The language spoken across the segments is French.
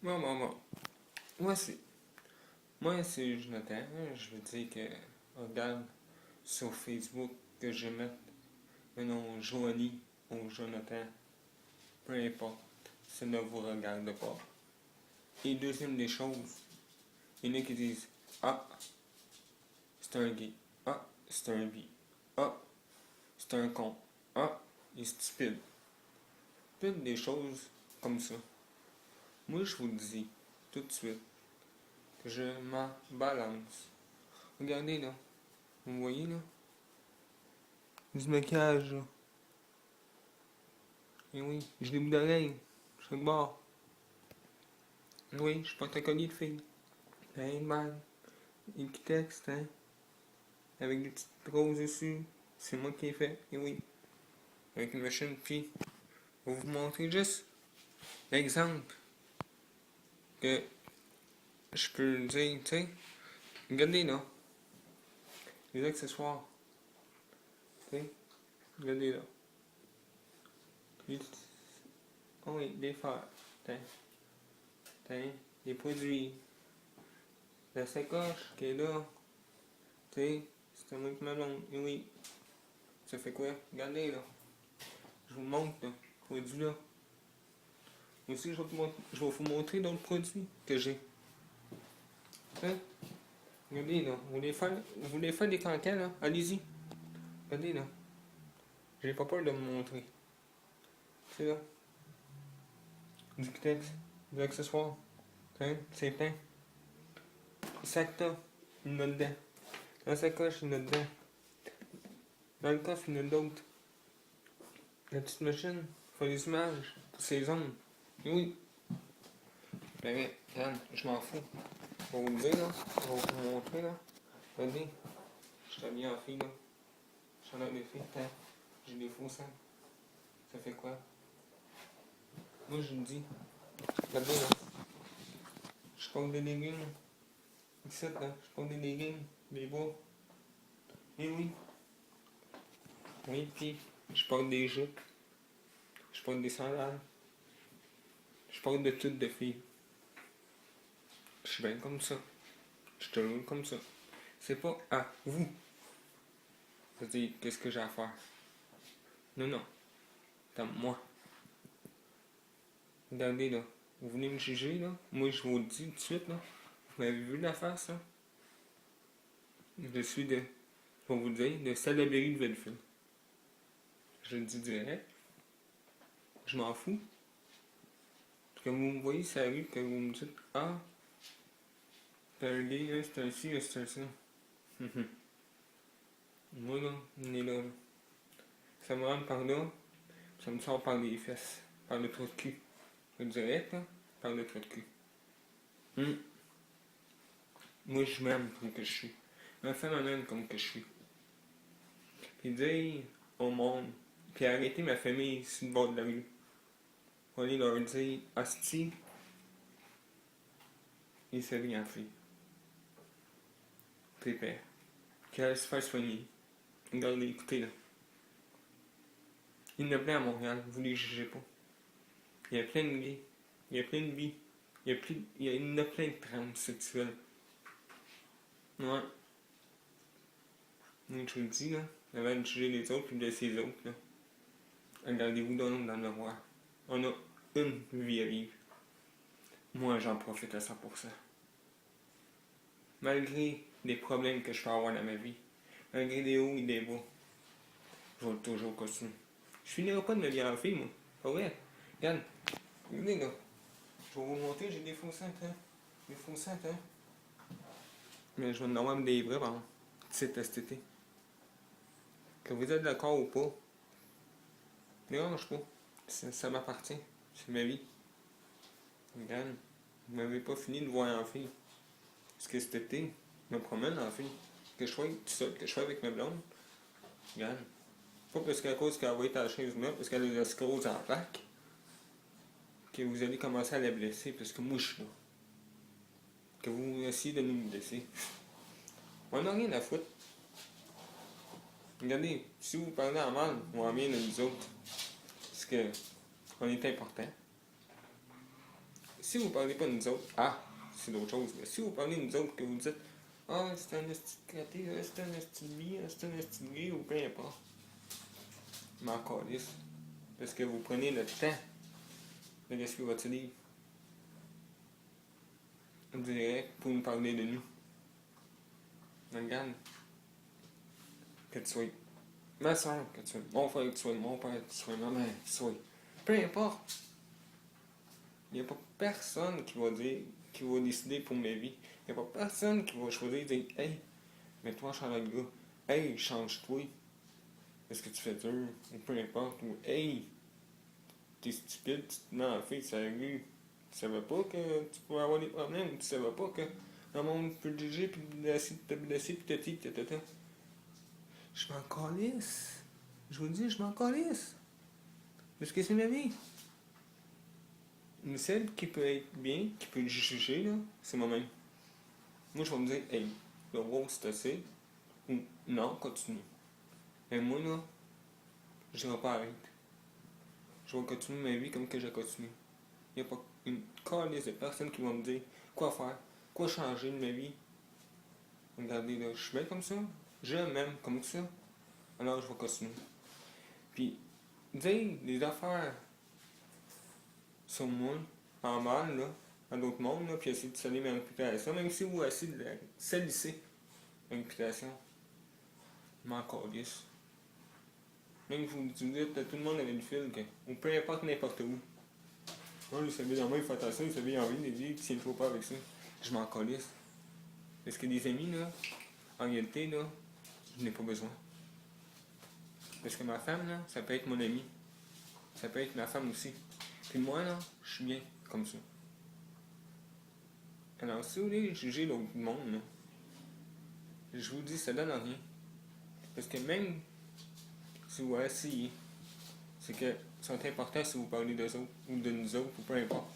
Bon. Moi, c'est Jonathan. Je veux dire que, regarde, sur Facebook, que je mette le nom Joanie ou Jonathan, peu importe, ça ne vous regarde pas. Et deuxième des choses, il y en a qui disent Ah, c'est un gay. Ah, c'est un bi. Ah, c'est un con. Ah, il est stupide. Toutes des choses comme ça. Moi, je vous le dis tout de suite que je m'en balance. Regardez là. Vous voyez là? Du maquillage là. Et oui, j'ai des bouts d'oreilles. Je suis de bord. Oui, je porte un collier de fille. Hein, man. Une petite texte, hein. Avec des petites roses dessus. C'est moi qui ai fait. Et oui. Avec une machine. Puis, je vais vous montrer juste l'exemple que je peux dire, tu sais. Regardez là. Les accessoires. Tu sais. Regardez là. Puis, oh oui, des fers. Tiens, les produits. La sacoche qui est là. Tu sais, c'est un truc melon. Et oui. Ça fait quoi? Regardez là. Je vous montre là. Produit là. Aussi, je vais vous montrer d'autres produits que j'ai. Hein? Regardez là. Vous voulez faire des cancans là? Allez-y. Regardez là. J'ai pas peur de me montrer. C'est là. Du Kitex. Des accessoires. Hein? C'est plein. Sac là. Il y en a dedans. Dans la sacoche, il y en a dedans. Dans le coffre, il y en a d'autres. La petite machine. Faire des images. Pour ses ongles. Et oui. Ben, regarde, je m'en fous. Je vais vous le dire, là. Je vais vous montrer, là. Regardez. Je suis habillé en fille, là. Je suis en des filles. Attends. J'ai des faux seins. Ça fait quoi? Moi, je le dis. Regardez, là. Je porte des légumes. Ici, là. Je porte des légumes. Des bois. Et oui. Oui, puis je porte des jupes. Je porte des sandales. Je porte de toutes de filles. Je suis bien comme ça. Je te roule comme ça. C'est pas à vous de dire qu'est-ce que j'ai à faire. Non. C'est à moi. Regardez là. Vous venez me juger là. Moi je vous le dis tout de suite là. Vous m'avez vu la face là. Je suis de. Je vais vous le dire, de Salaberry de Vellefeuille. Je le dis direct. Je m'en fous. Que vous me voyez sur la rue, que vous me dites Ah, c'est un gay, c'est un ci, c'est un ça. Moi là, on est là. Ça me rentre par là, ça me sort par les fesses, par le trou de cul. Je direct là, par le trou de cul. Moi je m'aime comme que je suis. Un phénomène comme que je suis. Puis dire au monde, puis arrêter ma famille sur le bord de la rue. Faut aller leur dire Asti, il s'est rien fait. Prépare. Qu'elle se fasse soigner. Regardez, écoutez là. Il y en a plein à Montréal, vous les jugez pas. Il y a plein de gays, il y a plein de bi, il y en a plein de transsexuels. Ouais. Donc je vous le dis là, avant de juger les autres puis de laisser les autres là. Regardez-vous dans le miroir. On a une vie à vivre. Moi j'en profite à 100%. Malgré les problèmes que je peux avoir dans ma vie, malgré des hauts et des bas, je vais toujours continuer. Je finirai pas de me bien en fille, moi. Pas vrai? Regarde, regardez là. Je vais vous montrer, j'ai des faux seins, hein. Des faux seins, hein. Mais je vais en avoir des vrais, bon. C'est STT. Que vous êtes d'accord ou pas, dérange pas. Ça m'appartient. C'est ma vie. Regarde, vous m'avez pas fini de voir en fille. Parce que cet été, je me promène en fille. Que je sois tout seul, que je sois avec ma blonde. Regarde. Pas parce qu'à cause qu'elle va être à la chaise là, parce qu'elle a la sclérose en plaques, que vous allez commencer à la blesser, parce que moi je suis là. Que vous essayez de nous blesser. On n'a rien à foutre. Regardez, si vous parlez en mal ou en bien de nous autres, parce que on est important. si vous parlez pas de nous autres, c'est d'autres choses. Mais si vous parlez de nous autres, que vous dites, c'est un esti de crotté, c'est un esti de vie, c'est un esti de gay, ou peu importe. Mais encore calisse. Parce que vous prenez le temps de laisser votre livre. On dirait pour nous parler de nous. Regarde. Que tu sois ma soeur, que tu sois mon frère, que tu sois mon père, que tu sois ma mère, que tu sois. Peu importe. Il n'y a pas personne qui va dire, qui va décider pour ma vie. Il n'y a pas personne qui va choisir et dire, hey, mets-toi en chandail de gars. Hey, change-toi. Est-ce que tu fais dur? Ou peu importe. Ou hey, t'es stupide, tu te mets en fille, ça rue. Tu savais pas que tu pouvais avoir des problèmes. Tu savais pas que le monde peut te juger, puis te blesser, puis te dire, Je m'en calisse. Je vous le dis, je m'en calisse. Parce que c'est ma vie. Mais celle qui peut être bien, qui peut juger, là, c'est moi-même. Moi, je vais me dire, hey, le wow, c'est assez. Ou non, continue. Et moi, là, je vais pas arrêter. Je vais continuer ma vie comme que je continue. Il n'y a pas une calisse de personnes qui vont me dire quoi faire, quoi changer de ma vie. Regardez, là, je suis bien comme ça. Je m'aime comme ça. Alors, je vais continuer. Puis, dire des affaires sur moi, en mal, là, à d'autres mondes, là, puis essayer de salir ma réputation, même si vous essayez de salisser ma réputation, je m'en calisse. Même si vous dites à tout le monde avec le fil, que, ou peu importe n'importe où. Moi, il s'habille en main, il fait attention, il s'habille en vie, il dit qu'il ne faut pas avec ça. Je m'en calisse. Parce que des amis, là, en réalité, là, je n'ai pas besoin. Parce que ma femme, là, ça peut être mon ami. Ça peut être ma femme aussi. Puis moi, là, je suis bien comme ça. Alors, si vous voulez juger l'autre monde, là, je vous dis, ça donne rien. Parce que même si vous essayez, c'est que c'est important si vous parlez d'eux autres, ou de nous autres, ou peu importe.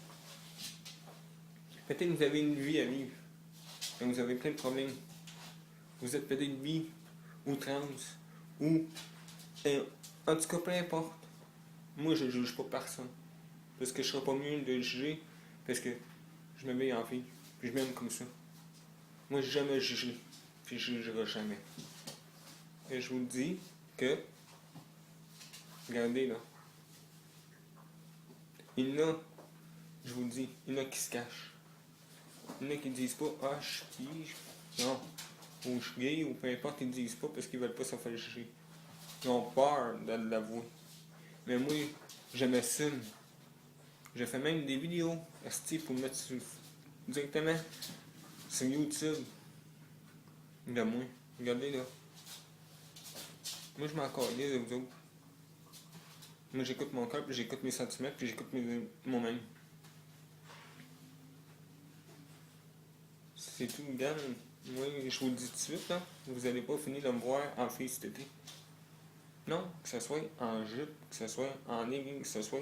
Peut-être que vous avez une vie à vivre, et vous avez plein de problèmes. Vous êtes peut-être bi, ou trans, ou... en tout cas, peu importe. Moi, je juge pas personne. Parce que je serais pas mieux de juger, parce que je me mets en fille, puis je m'aime comme ça. Moi, j'ai jamais jugé, puis je jugerai jamais. Et je vous dis que, regardez là, il y en a, je vous le dis, il y en a qui se cachent. Il y en a qui disent pas, je suis qui, non, ou je suis gay, ou peu importe, ils disent pas parce qu'ils veulent pas se faire juger. Ils ont peur de l'avouer. Mais moi, je m'assume. Je fais même des vidéos, pour mettre directement sur YouTube. De moi. Regardez là. Moi, je m'en calais de vous autres. Moi, j'écoute mon cœur, puis j'écoute mes sentiments, puis j'écoute moi-même. C'est tout, regarde. Moi, je vous le dis tout de suite, là, vous n'allez pas finir de me voir en fille cet été. Non, que ce soit en jupe, que ce soit en legging, que ce soit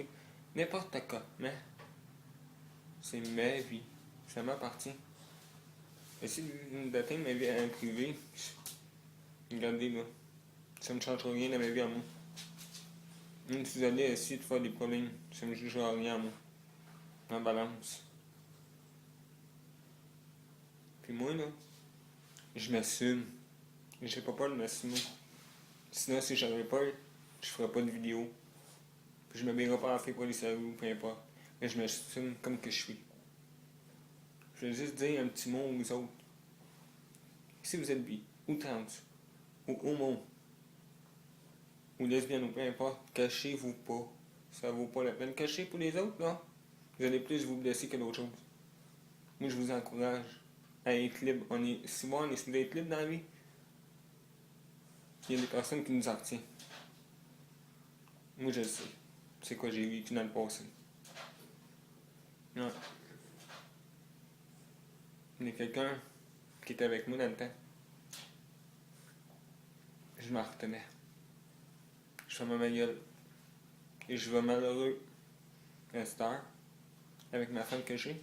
n'importe quoi. Mais c'est ma vie. Ça m'appartient. Essayez d'atteindre ma vie en privé. Regardez, là. Ça ne me changera rien dans ma vie à moi. Même si vous allez essayer de faire des problèmes, ça ne me jugera rien à moi. En balance. Puis moi, là, je m'assume. J'ai pas peur de m'assumer. Sinon, si j'avais peur, je ferais pas de vidéo. Puis je me verrais pas en fait pour les salauds, peu importe. Mais je m'assume comme que je suis. Je vais juste dire un petit mot aux autres. Si vous êtes bi, ou trans, ou homo, ou lesbienne, ou peu importe, cachez-vous pas. Ça vaut pas la peine. Cachez pour les autres, là. Vous allez plus vous blesser que d'autres choses. Moi, je vous encourage à être libre. Si moi, on est supposé être libre dans la vie, il y a des personnes qui nous en retiennent. Moi, je le sais. C'est quoi j'ai vécu dans le passé. Ouais. Il y a quelqu'un qui était avec moi dans le temps. Je m'en retenais. Je fermais ma gueule. Et je vais malheureux à cette heure, avec ma femme que j'ai.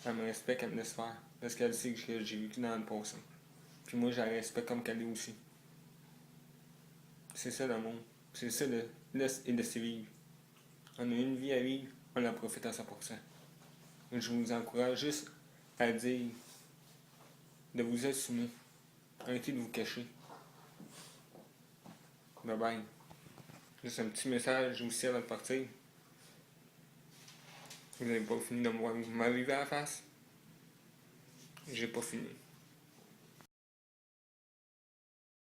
Elle me respecte, elle me laisse faire. Parce qu'elle sait que j'ai vécu dans le passé. Puis moi, je la respecte comme qu'elle est aussi. C'est ça l'amour. C'est ça le laisse et laisser vivre. On a une vie à vivre, on la profite à 100%. Je vous encourage juste à dire de vous assumer. Arrêtez de vous cacher. Bye bye. Juste un petit message aussi avant de partir. Vous n'avez pas fini de m'arriver à la face? J'ai pas fini.